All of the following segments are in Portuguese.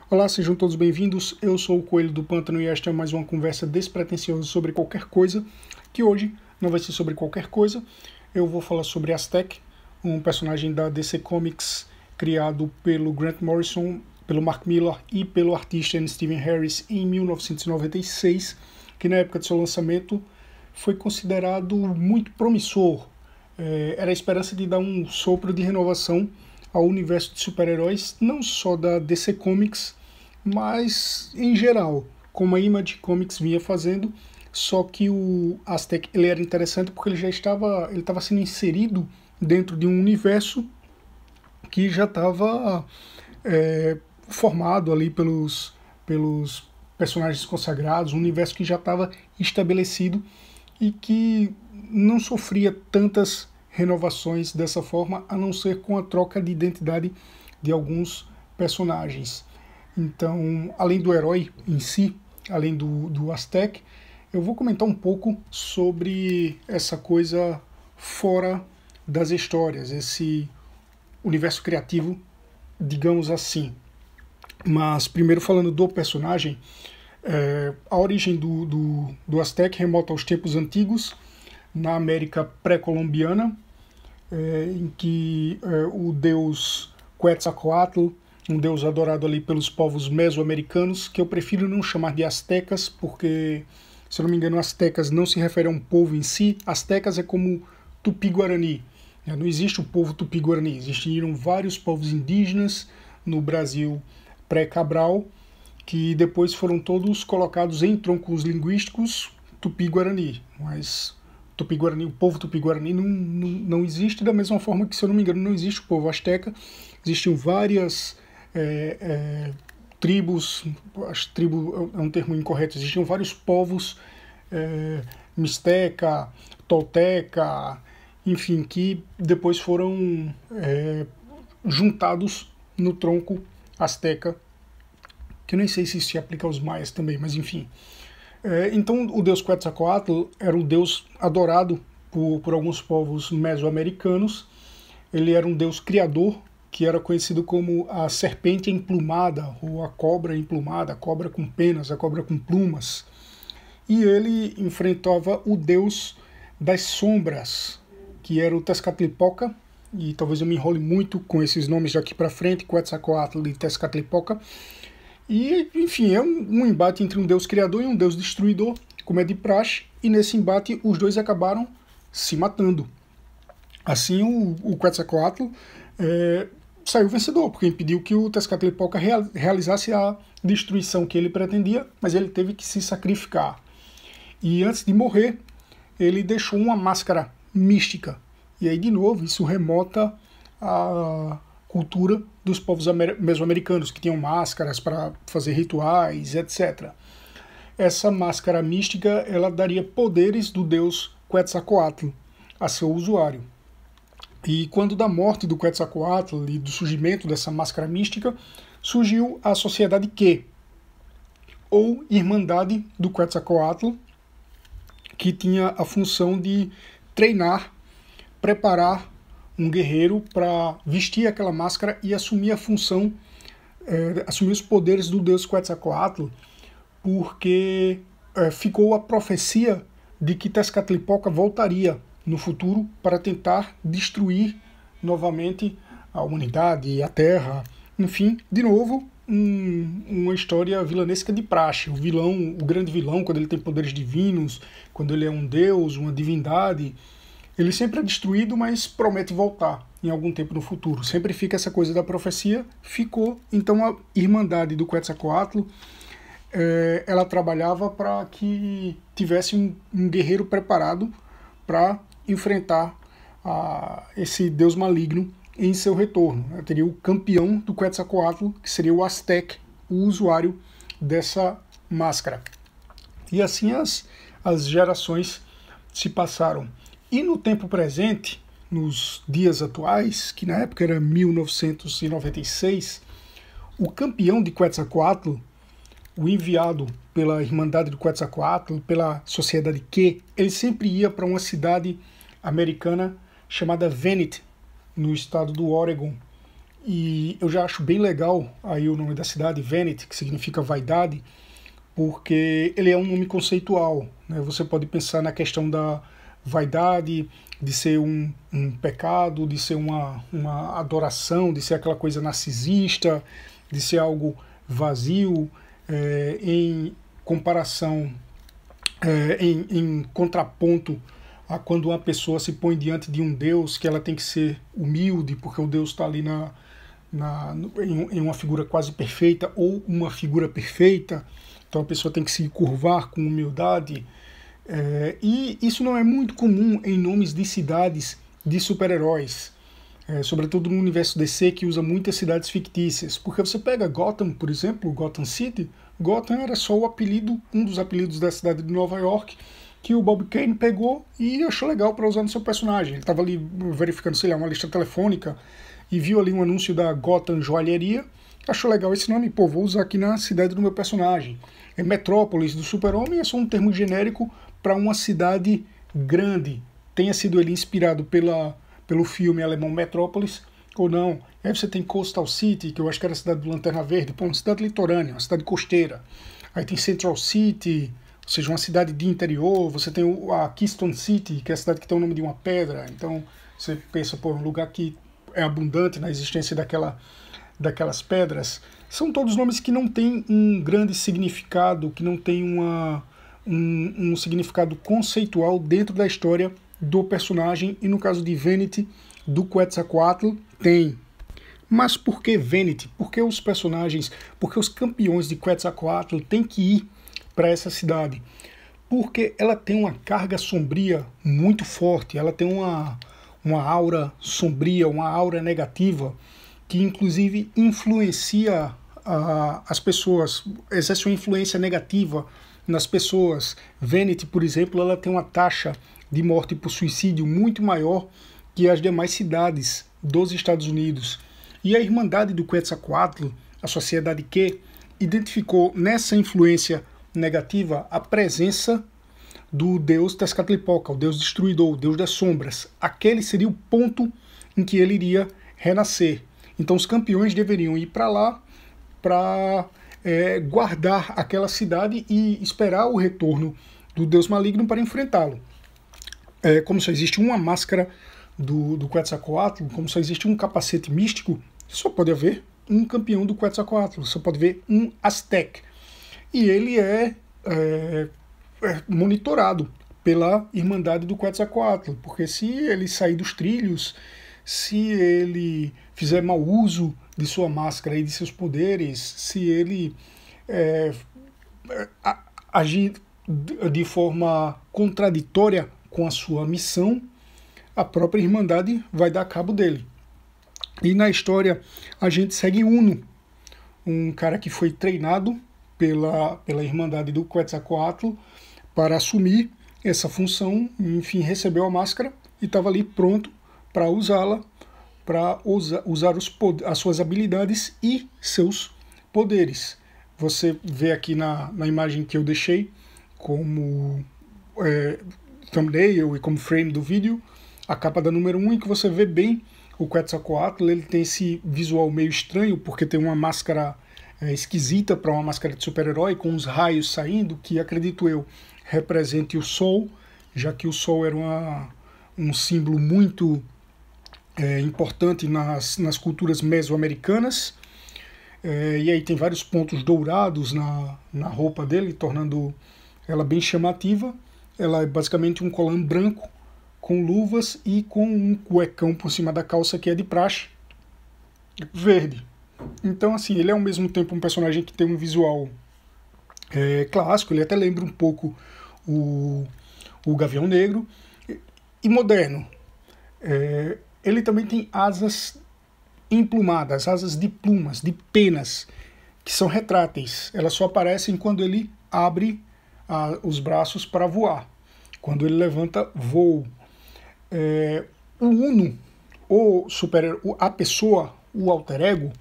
Olá, sejam todos bem-vindos. Eu sou o Coelho do Pântano e esta é mais uma conversa despretensiosa sobre qualquer coisa, que hoje não vai ser sobre qualquer coisa. Eu vou falar sobre Aztec, um personagem da DC Comics criado pelo Grant Morrison, pelo Mark Millar e pelo artista Stephen Harris em 1996, que na época de seu lançamento foi considerado muito promissor. Era a esperança de dar um sopro de renovação ao universo de super-heróis, não só da DC Comics, mas em geral, como a Image Comics vinha fazendo, só que o Aztec ele era interessante porque ele estava sendo inserido dentro de um universo que já estava formado ali pelos personagens consagrados, um universo que já estava estabelecido e que não sofria tantas renovações dessa forma, a não ser com a troca de identidade de alguns personagens. Então, além do herói em si, além do Aztec, eu vou comentar um pouco sobre essa coisa fora das histórias, esse universo criativo, digamos assim. Mas primeiro falando do personagem, a origem do Aztec remota aos tempos antigos, na América pré-colombiana, em que o deus Quetzalcoatl, um deus adorado ali pelos povos mesoamericanos, que eu prefiro não chamar de astecas, porque, se eu não me engano, astecas não se refere a um povo em si. Astecas é como Tupi-Guarani. Não existe o povo Tupi-Guarani, existiram vários povos indígenas no Brasil pré-Cabral, que depois foram todos colocados em troncos linguísticos Tupi-Guarani, mas Tupi-Guarani, o povo Tupi-Guarani não existe, da mesma forma que, se eu não me engano, não existe o povo Azteca. Existiam várias tribos, as tribos é um termo incorreto, existiam vários povos, Mixteca, Tolteca, enfim, que depois foram juntados no tronco Azteca, que eu nem sei se isso se aplica aos maias também, mas enfim. Então o deus Quetzalcoatl era um deus adorado por alguns povos mesoamericanos. Ele era um deus criador, que era conhecido como a serpente emplumada, ou a cobra emplumada, a cobra com penas, a cobra com plumas. E ele enfrentava o deus das sombras, que era o Tezcatlipoca, e talvez eu me enrole muito com esses nomes daqui para frente, Quetzalcoatl e Tezcatlipoca. E, enfim, é um embate entre um deus criador e um deus destruidor, como é de praxe, e nesse embate os dois acabaram se matando. Assim, o Quetzalcoatl saiu vencedor, porque impediu que o Tezcatlipoca realizasse a destruição que ele pretendia, mas ele teve que se sacrificar. E antes de morrer, ele deixou uma máscara mística. E aí, de novo, isso remota a cultura dos povos mesoamericanos, que tinham máscaras para fazer rituais, etc. Essa máscara mística, ela daria poderes do deus Quetzalcoatl a seu usuário. E quando da morte do Quetzalcoatl e do surgimento dessa máscara mística, surgiu a Sociedade Q, ou Irmandade do Quetzalcoatl, que tinha a função de treinar, preparar um guerreiro para vestir aquela máscara e assumir a função, assumir os poderes do deus Quetzalcoatl, porque ficou a profecia de que Tezcatlipoca voltaria no futuro para tentar destruir novamente a humanidade e a Terra. Enfim, de novo, uma história vilanesca de praxe. O grande vilão, quando ele tem poderes divinos, quando ele é um deus, uma divindade, ele sempre é destruído, mas promete voltar em algum tempo no futuro. Sempre fica essa coisa da profecia. Ficou. Então a Irmandade do Quetzalcoatl, ela trabalhava para que tivesse um guerreiro preparado para enfrentar esse deus maligno em seu retorno. Teria o campeão do Quetzalcoatl, que seria o Aztec, o usuário dessa máscara. E assim as gerações se passaram. E no tempo presente, nos dias atuais, que na época era 1996, o campeão de Quetzalcoatl, o enviado pela Irmandade do Quetzalcoatl, pela Sociedade Q, ele sempre ia para uma cidade americana chamada Venit, no estado do Oregon. E eu já acho bem legal aí o nome da cidade, Vanity, que significa vaidade, porque ele é um nome conceitual, né? Você pode pensar na questão da vaidade, de ser um pecado, de ser uma adoração, de ser aquela coisa narcisista, de ser algo vazio, em comparação, em contraponto a quando uma pessoa se põe diante de um Deus, que ela tem que ser humilde, porque o Deus está ali em uma figura quase perfeita ou uma figura perfeita, então a pessoa tem que se curvar com humildade. E isso não é muito comum em nomes de cidades de super-heróis, sobretudo no universo DC, que usa muitas cidades fictícias, porque você pega Gotham, por exemplo, Gotham City. Gotham era só o apelido, um dos apelidos da cidade de Nova York, que o Bob Kane pegou e achou legal para usar no seu personagem. Ele estava ali verificando, sei lá, uma lista telefônica e viu ali um anúncio da Gotham Joalheria, achou legal esse nome, pô, vou usar aqui na cidade do meu personagem. Metrópolis do Super-Homem é só um termo genérico para uma cidade grande, tenha sido ele inspirado pelo filme alemão Metrópolis ou não. Aí você tem Coastal City, que eu acho que era a cidade do Lanterna Verde, pô, uma cidade litorânea, uma cidade costeira. Aí tem Central City, ou seja, uma cidade de interior. Você tem a Keystone City, que é a cidade que tem o nome de uma pedra. Então você pensa, pô, um lugar que é abundante na existência daquelas pedras. São todos nomes que não têm um grande significado, que não têm um significado conceitual dentro da história do personagem, e no caso de Vanity, do Quetzalcoatl, tem. Mas por que Vanity? Por que os personagens, por que os campeões de Quetzalcoatl têm que ir para essa cidade? Porque ela tem uma carga sombria muito forte, ela tem uma aura sombria, uma aura negativa, que inclusive influencia as pessoas, exerce uma influência negativa nas pessoas. Vanity, por exemplo, ela tem uma taxa de morte por suicídio muito maior que as demais cidades dos Estados Unidos. E a Irmandade do Quetzalcoatl, a sociedade que identificou nessa influência negativa a presença do deus Tezcatlipoca, o deus destruidor, o deus das sombras. Aquele seria o ponto em que ele iria renascer. Então os campeões deveriam ir para lá para guardar aquela cidade e esperar o retorno do deus maligno para enfrentá-lo. Como só existe uma máscara do Quetzalcoatl, como só existe um capacete místico, só pode haver um campeão do Quetzalcoatl, só pode haver um Aztec. E ele é monitorado pela Irmandade do Quetzalcoatl, porque se ele sair dos trilhos, se ele fizer mau uso de sua máscara e de seus poderes, se ele agir de forma contraditória com a sua missão, a própria Irmandade vai dar cabo dele. E na história a gente segue Uno, um cara que foi treinado pela Irmandade do Quetzalcoatl para assumir essa função, enfim, recebeu a máscara e estava ali pronto para usá-la, para usar as suas habilidades e seus poderes. Você vê aqui na imagem que eu deixei como thumbnail e como frame do vídeo, a capa da número 1, em que você vê bem o Quetzalcoatl. Ele tem esse visual meio estranho, porque tem uma máscara esquisita para uma máscara de super-herói, com os raios saindo, que acredito eu represente o Sol, já que o Sol era um símbolo muito importante nas culturas mesoamericanas. E aí tem vários pontos dourados na roupa dele, tornando ela bem chamativa. Ela é basicamente um colã branco, com luvas e com um cuecão por cima da calça, que é de praxe verde. Então, assim, ele é ao mesmo tempo um personagem que tem um visual clássico, ele até lembra um pouco o Gavião Negro, e moderno. Ele também tem asas emplumadas, asas de plumas, de penas, que são retráteis. Elas só aparecem quando ele abre os braços para voar. Quando ele levanta, voo. O Uno, a pessoa, o alter ego,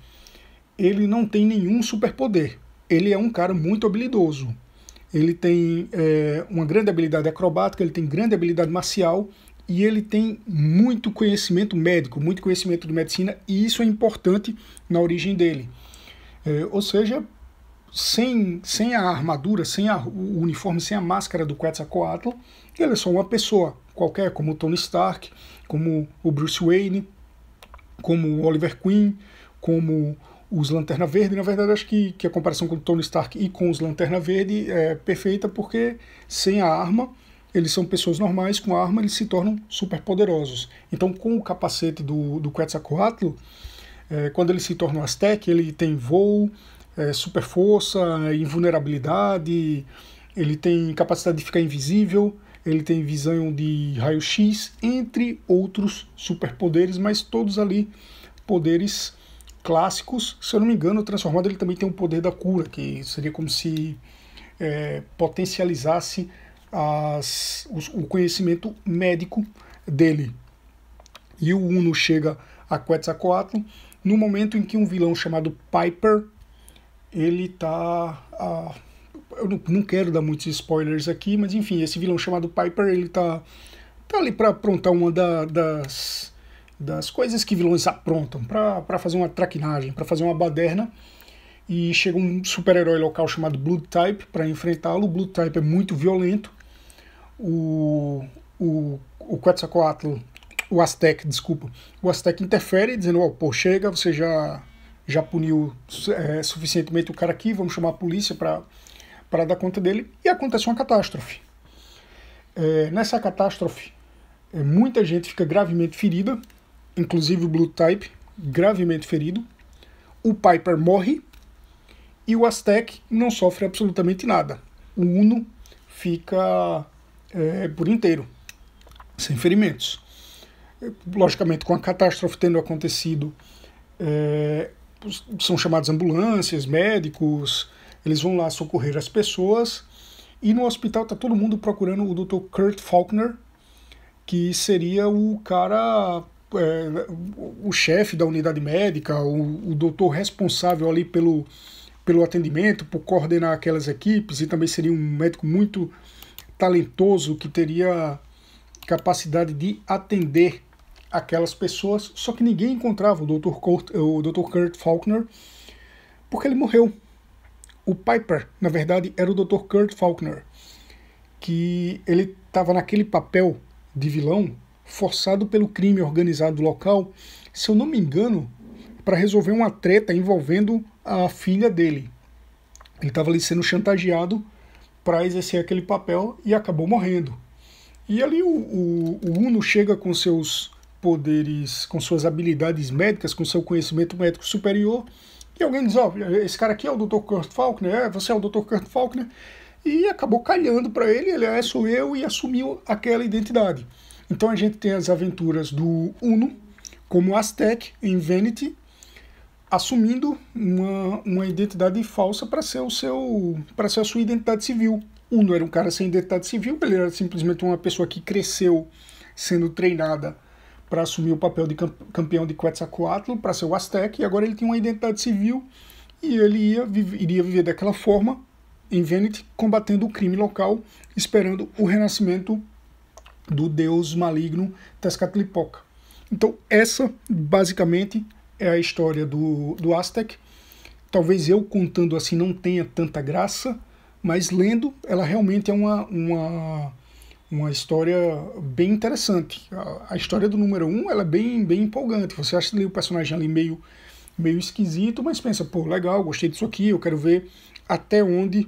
ele não tem nenhum superpoder. Ele é um cara muito habilidoso. Ele tem uma grande habilidade acrobática, ele tem grande habilidade marcial e ele tem muito conhecimento médico, muito conhecimento de medicina, e isso é importante na origem dele. Ou seja, sem a armadura, o uniforme, sem a máscara do Quetzalcoatl, ele é só uma pessoa qualquer, como o Tony Stark, como o Bruce Wayne, como o Oliver Queen, como os Lanterna Verde. Na verdade, acho que a comparação com o Tony Stark e com os Lanterna Verde é perfeita, porque sem a arma, eles são pessoas normais, com a arma eles se tornam super poderosos. Então, com o capacete do Quetzalcoatl, quando ele se torna um Aztec, ele tem voo, super força, invulnerabilidade, ele tem capacidade de ficar invisível, ele tem visão de raio-x, entre outros superpoderes, mas todos ali poderes clássicos. Se eu não me engano, o Transformado ele também tem o poder da cura, que seria como se potencializasse o conhecimento médico dele. E o Uno chega a Quetzalcoatl no momento em que um vilão chamado Piper, ele tá... eu não quero dar muitos spoilers aqui, mas enfim, esse vilão chamado Piper, ele tá ali para aprontar uma das coisas que vilões aprontam, para fazer uma traquinagem, para fazer uma baderna, e chega um super-herói local chamado Blood Type para enfrentá-lo. O Blood Type é muito violento. O Quetzalcoatl, o Aztec, desculpa, o Aztec interfere, dizendo, pô, chega, você já puniu suficientemente o cara aqui, vamos chamar a polícia para dar conta dele, e acontece uma catástrofe. Nessa catástrofe, muita gente fica gravemente ferida, inclusive o Blue Type, gravemente ferido. O Piper morre, e o Aztec não sofre absolutamente nada. O Uno fica por inteiro, sem ferimentos. Logicamente, com a catástrofe tendo acontecido, são chamadas ambulâncias, médicos, eles vão lá socorrer as pessoas, e no hospital está todo mundo procurando o Dr. Kurt Faulkner, que seria o cara, o chefe da unidade médica, o doutor responsável ali pelo atendimento, por coordenar aquelas equipes, e também seria um médico muito talentoso, que teria capacidade de atender aquelas pessoas, só que ninguém encontrava o Dr. Kurt Faulkner, porque ele morreu. O Piper, na verdade, era o Dr. Kurt Faulkner, que ele estava naquele papel de vilão, forçado pelo crime organizado local, se eu não me engano, para resolver uma treta envolvendo a filha dele. Ele estava ali sendo chantageado para exercer aquele papel e acabou morrendo. E ali o Uno chega com seus poderes, com suas habilidades médicas, com seu conhecimento médico superior, e alguém diz, esse cara aqui é o Dr. Kurt Faulkner, você é o Dr. Kurt Faulkner, e acabou calhando para ele, sou eu, e assumiu aquela identidade. Então a gente tem as aventuras do Uno como Aztec em Vanity, assumindo uma identidade falsa para ser a sua identidade civil. Uno era um cara sem identidade civil, ele era simplesmente uma pessoa que cresceu sendo treinada para assumir o papel de campeão de Quetzalcoatl, para ser o Aztec, e agora ele tinha uma identidade civil, e ele iria viver daquela forma em Vanity, combatendo o crime local, esperando o renascimento do deus maligno Tezcatlipoca. Então essa, basicamente, é a história do Aztec. Talvez eu contando assim não tenha tanta graça, mas lendo, ela realmente é uma história bem interessante. A história do número 1, ela é bem empolgante. Você acha o personagem ali meio esquisito, mas pensa, pô, legal, gostei disso aqui, eu quero ver até onde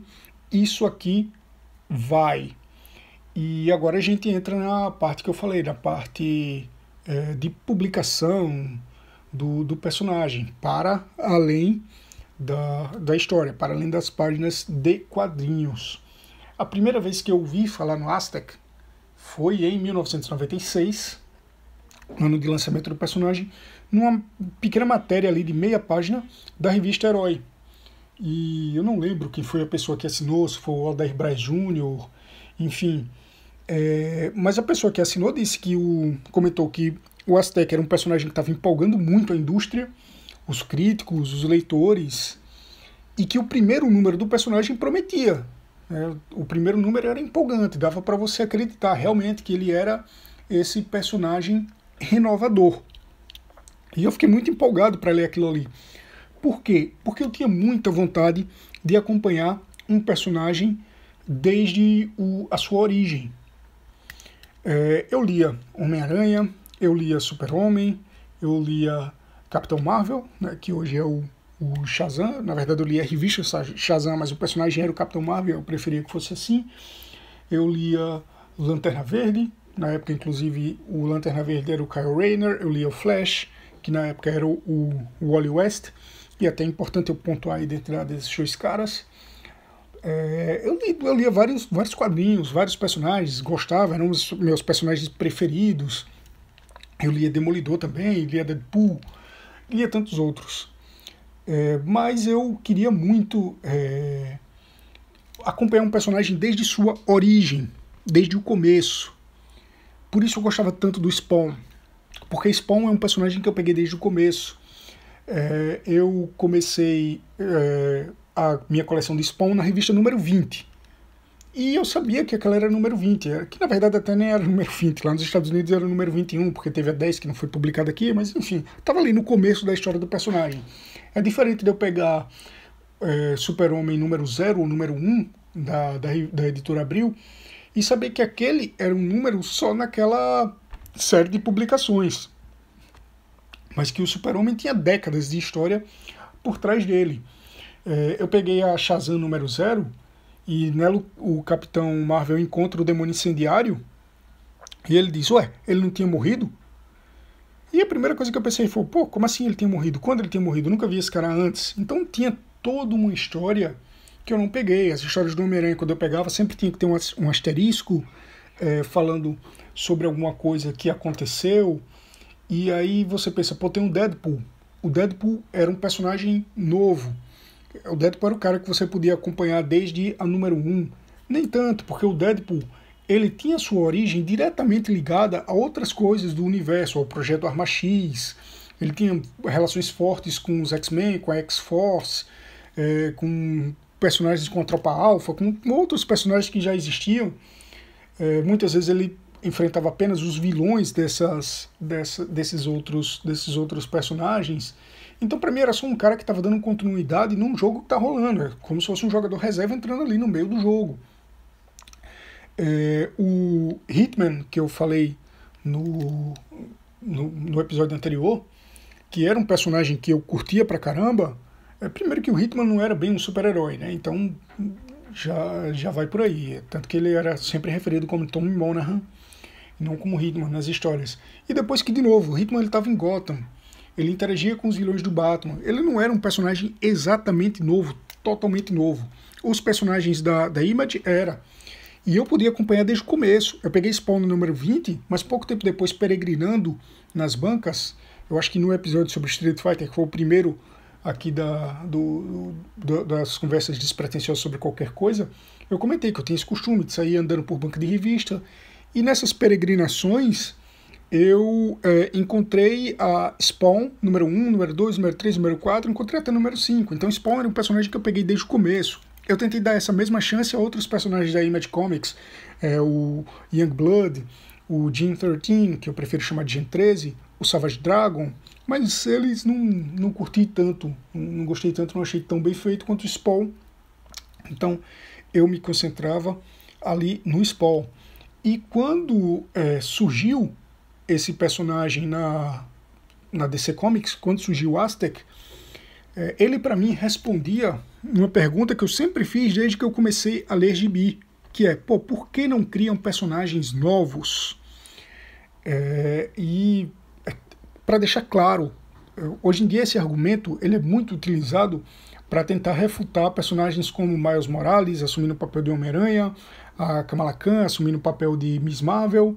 isso aqui vai. E agora a gente entra na parte que eu falei, na parte de publicação do personagem, para além da história, para além das páginas de quadrinhos. A primeira vez que eu ouvi falar no Aztec foi em 1996, ano de lançamento do personagem, numa pequena matéria ali de meia página da revista Herói. E eu não lembro quem foi a pessoa que assinou, se foi o Aldair Braz Jr., enfim. Mas a pessoa que assinou disse comentou que o Aztec era um personagem que estava empolgando muito a indústria, os críticos, os leitores, e que o primeiro número do personagem prometia. O primeiro número era empolgante, dava para você acreditar realmente que ele era esse personagem renovador. E eu fiquei muito empolgado para ler aquilo ali. Por quê? Porque eu tinha muita vontade de acompanhar um personagem desde a sua origem. Eu lia Homem-Aranha, eu lia Super-Homem, eu lia Capitão Marvel, né, que hoje é o Shazam. Na verdade eu li a revista Shazam, mas o personagem era o Capitão Marvel, eu preferia que fosse assim. Eu lia Lanterna Verde, na época inclusive o Lanterna Verde era o Kyle Rayner. Eu lia o Flash, que na época era o Wally West, e até é importante eu pontuar a identidade desses dois caras. Eu lia vários quadrinhos, vários personagens, gostava, eram os meus personagens preferidos. Eu lia Demolidor também, lia Deadpool, lia tantos outros. Mas eu queria muito acompanhar um personagem desde sua origem, desde o começo. Por isso eu gostava tanto do Spawn, porque Spawn é um personagem que eu peguei desde o começo. Eu comecei a minha coleção de Spawn na revista número 20. E eu sabia que aquela era número 20, que na verdade até nem era número 20, lá nos Estados Unidos era número 21, porque teve a 10 que não foi publicada aqui, mas enfim, estava ali no começo da história do personagem. É diferente de eu pegar Super-Homem número 0 ou número 1 da editora Abril e saber que aquele era um número só naquela série de publicações, mas que o Super-Homem tinha décadas de história por trás dele. Eu peguei a Shazam número 0 e nela o Capitão Marvel encontra o demônio incendiário e ele diz, ué, ele não tinha morrido? E a primeira coisa que eu pensei foi, pô, como assim ele tinha morrido? Quando ele tinha morrido? Eu nunca vi esse cara antes. Então tinha toda uma história que eu não peguei. As histórias do Homem-Aranha, quando eu pegava, sempre tinha que ter um asterisco falando sobre alguma coisa que aconteceu. E aí você pensa, pô, tem um Deadpool. O Deadpool era um personagem novo. O Deadpool era o cara que você podia acompanhar desde a número 1. Nem tanto, porque o Deadpool ele tinha sua origem diretamente ligada a outras coisas do universo, ao Projeto Arma X. Ele tinha relações fortes com os X-Men, com a X-Force, com personagens com a Tropa Alpha, com outros personagens que já existiam. Muitas vezes ele enfrentava apenas os vilões desses outros personagens. Então, para mim, era só um cara que estava dando continuidade num jogo que está rolando. É como se fosse um jogador reserva entrando ali no meio do jogo. O Hitman, que eu falei no episódio anterior, que era um personagem que eu curtia pra caramba, primeiro que o Hitman não era bem um super-herói, né? Então já vai por aí. Tanto que ele era sempre referido como Tom Monahan, e não como Hitman nas histórias. E depois que, de novo, o Hitman estava em Gotham. Ele interagia com os vilões do Batman. Ele não era um personagem exatamente novo, totalmente novo. Os personagens da Image era. E eu podia acompanhar desde o começo. Eu peguei Spawn no número 20, mas pouco tempo depois, peregrinando nas bancas, eu acho que no episódio sobre Street Fighter, que foi o primeiro aqui das conversas despretensiosas sobre qualquer coisa, eu comentei que eu tinha esse costume de sair andando por banca de revista. E nessas peregrinações, eu encontrei a Spawn, número 1, número 2, número 3, número 4, encontrei até o número 5. Então Spawn era um personagem que eu peguei desde o começo. Eu tentei dar essa mesma chance a outros personagens da Image Comics, o Youngblood, o Gen 13, que eu prefiro chamar de Gen 13, o Savage Dragon, mas eles não curti tanto, não gostei tanto, não achei tão bem feito quanto o Spawn. Então eu me concentrava ali no Spawn. E quando surgiu esse personagem na DC Comics, quando surgiu o Aztec, ele para mim respondia uma pergunta que eu sempre fiz desde que eu comecei a ler gibi, que é, pô, por que não criam personagens novos? E para deixar claro, hoje em dia esse argumento ele é muito utilizado para tentar refutar personagens como Miles Morales assumindo o papel de Homem-Aranha, a Kamala Khan assumindo o papel de Miss Marvel,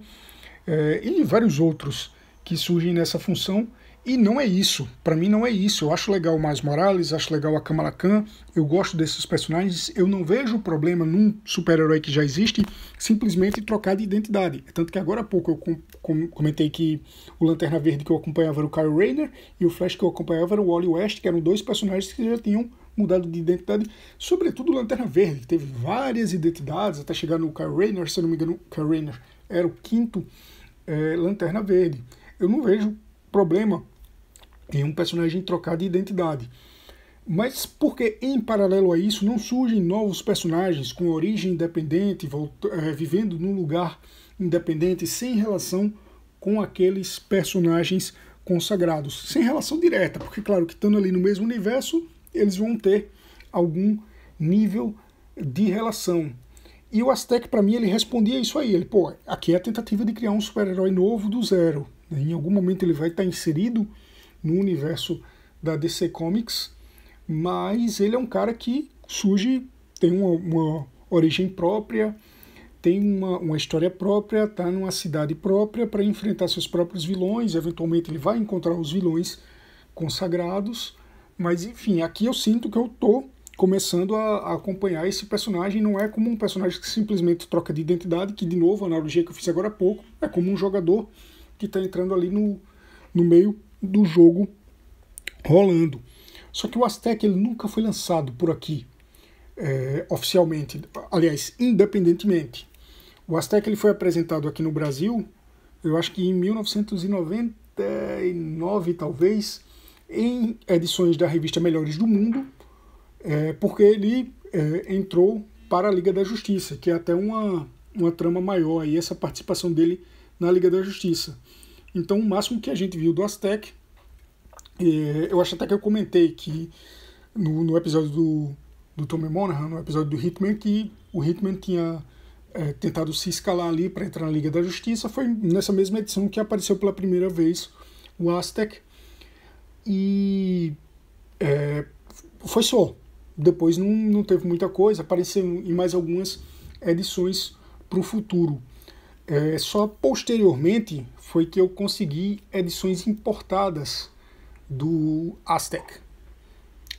e vários outros que surgem nessa função. E não é isso, para mim não é isso. Eu acho legal o Miles Morales, acho legal a Kamala Khan, eu gosto desses personagens, eu não vejo problema num super-herói que já existe simplesmente trocar de identidade. Tanto que agora há pouco eu comentei que o Lanterna Verde que eu acompanhava era o Kyle Rayner e o Flash que eu acompanhava era o Wally West, que eram dois personagens que já tinham mudado de identidade, sobretudo o Lanterna Verde, que teve várias identidades até chegar no Kyle Rayner. Se eu não me engano, o Kyle Rayner era o quinto Lanterna Verde. Eu não vejo problema em um personagem trocar de identidade. Mas porque, em paralelo a isso, não surgem novos personagens com origem independente, vivendo num lugar independente, sem relação com aqueles personagens consagrados? Sem relação direta, porque, claro, que estando ali no mesmo universo, eles vão ter algum nível de relação. E o Aztec, para mim, ele respondia isso aí. Ele, aqui é a tentativa de criar um super-herói novo do zero. Em algum momento ele vai estar inserido no universo da DC Comics, mas ele é um cara que surge, tem uma origem própria, tem uma história própria, está numa cidade própria para enfrentar seus próprios vilões, eventualmente ele vai encontrar os vilões consagrados, mas enfim, aqui eu sinto que eu estou começando a acompanhar esse personagem. Não é como um personagem que simplesmente troca de identidade, que de novo, a analogia que eu fiz agora há pouco, é como um jogador que está entrando ali no meio do jogo rolando. Só que o Aztec ele nunca foi lançado por aqui oficialmente, aliás, independentemente. O Aztec ele foi apresentado aqui no Brasil, eu acho que em 1999 talvez, em edições da revista Melhores do Mundo, porque ele entrou para a Liga da Justiça, que é até uma trama maior aí, essa participação dele na Liga da Justiça. Então o máximo que a gente viu do Aztec, eu acho até que eu comentei que no episódio do Tommy Monahan, no episódio do Hitman, que o Hitman tinha tentado se escalar ali para entrar na Liga da Justiça. Foi nessa mesma edição que apareceu pela primeira vez o Aztec, e foi só. Depois não teve muita coisa, apareceu em mais algumas edições para o futuro. Só posteriormente foi que eu consegui edições importadas do Aztec.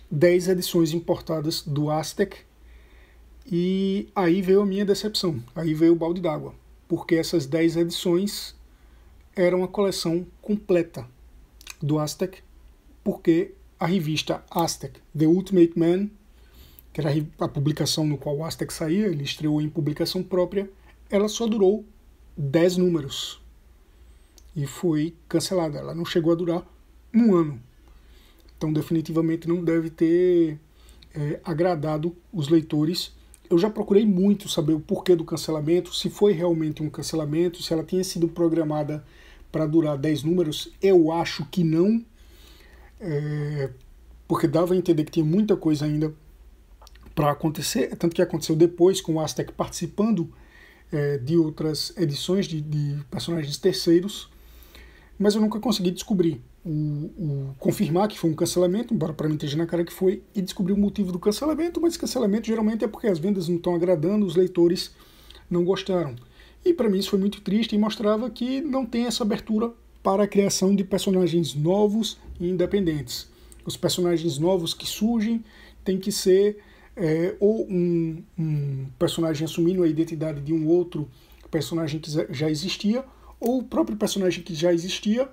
10 edições importadas do Aztec, e aí veio a minha decepção, aí veio o balde d'água, porque essas 10 edições eram a coleção completa do Aztec, porque a revista Aztec The Ultimate Man, que era a publicação no qual o Aztec saía, ele estreou em publicação própria, ela só durou 10 números e foi cancelada. Ela não chegou a durar um ano. Então definitivamente não deve ter agradado os leitores. Eu já procurei muito saber o porquê do cancelamento, se foi realmente um cancelamento, se ela tinha sido programada para durar 10 números. Eu acho que não, porque dava a entender que tinha muita coisa ainda para acontecer, tanto que aconteceu depois com o Aztec participando de outras edições de personagens terceiros, mas eu nunca consegui descobrir, confirmar que foi um cancelamento, embora para mim esteja na cara que foi, e descobrir o motivo do cancelamento. Mas cancelamento geralmente é porque as vendas não estão agradando, os leitores não gostaram. E para mim isso foi muito triste e mostrava que não tem essa abertura para a criação de personagens novos e independentes. Os personagens novos que surgem têm que ser ou um personagem assumindo a identidade de um outro personagem que já existia, ou o próprio personagem que já existia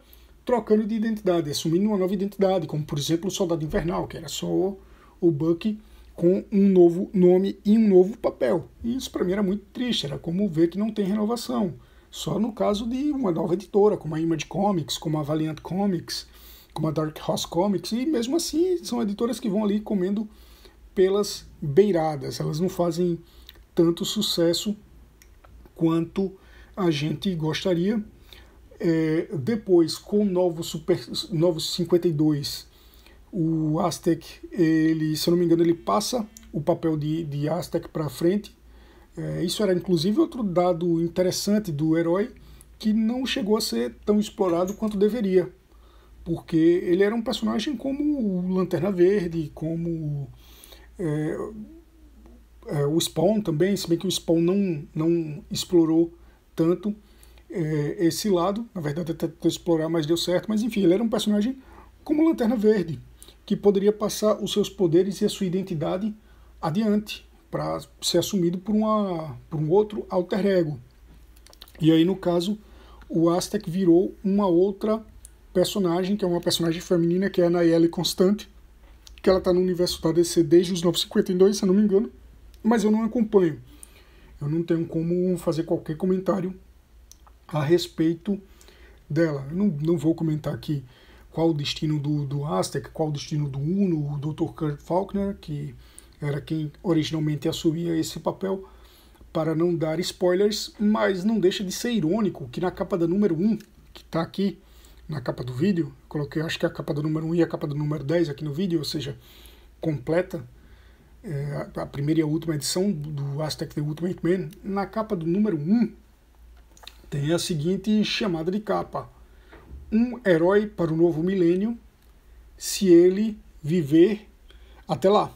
trocando de identidade, assumindo uma nova identidade, como por exemplo o Soldado Invernal, que era só o Bucky com um novo nome e um novo papel. E isso para mim era muito triste, era como ver que não tem renovação. Só no caso de uma nova editora, como a Image Comics, como a Valiant Comics, como a Dark Horse Comics, e mesmo assim são editoras que vão ali comendo pelas beiradas. Elas não fazem tanto sucesso quanto a gente gostaria. Depois, com o Novos 52, o Aztec, ele, se eu não me engano, ele passa o papel de Aztec para frente. Isso era inclusive outro dado interessante do herói, que não chegou a ser tão explorado quanto deveria, porque ele era um personagem como o Lanterna Verde, como o Spawn também, se bem que o Spawn não explorou tanto esse lado. Na verdade até tentou explorar, mas deu certo. Mas enfim, ele era um personagem como o Lanterna Verde, que poderia passar os seus poderes e a sua identidade adiante, para ser assumido por um outro alter ego. E aí, no caso, o Aztec virou uma outra personagem, que é uma personagem feminina, que é a Nayeli Constante, que ela está no universo da DC desde os 952, se eu não me engano, mas eu não acompanho. Eu não tenho como fazer qualquer comentário a respeito dela. Eu não vou comentar aqui qual o destino do Aztec, qual o destino do Uno, o Dr. Kurt Faulkner, que era quem originalmente assumia esse papel, para não dar spoilers, mas não deixa de ser irônico que na capa da número 1, que está aqui na capa do vídeo, coloquei acho que a capa do número 1 e a capa do número 10 aqui no vídeo, ou seja, completa, a primeira e a última edição do Aztec The Ultimate Man. Na capa do número 1 tem a seguinte chamada de capa: um herói para o novo milênio, se ele viver até lá.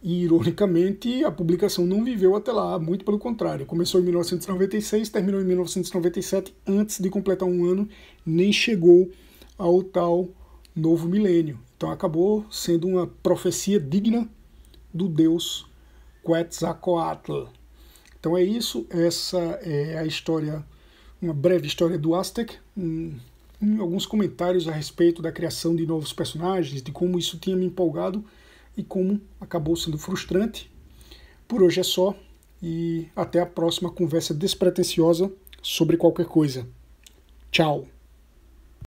E, ironicamente, a publicação não viveu até lá, muito pelo contrário. Começou em 1996, terminou em 1997, antes de completar um ano, nem chegou ao tal novo milênio. Então acabou sendo uma profecia digna do deus Quetzalcoatl. Então é isso, essa é a história, uma breve história do Aztec, alguns comentários a respeito da criação de novos personagens, de como isso tinha me empolgado e como acabou sendo frustrante. Por hoje é só, e até a próxima conversa despretensiosa sobre qualquer coisa. Tchau!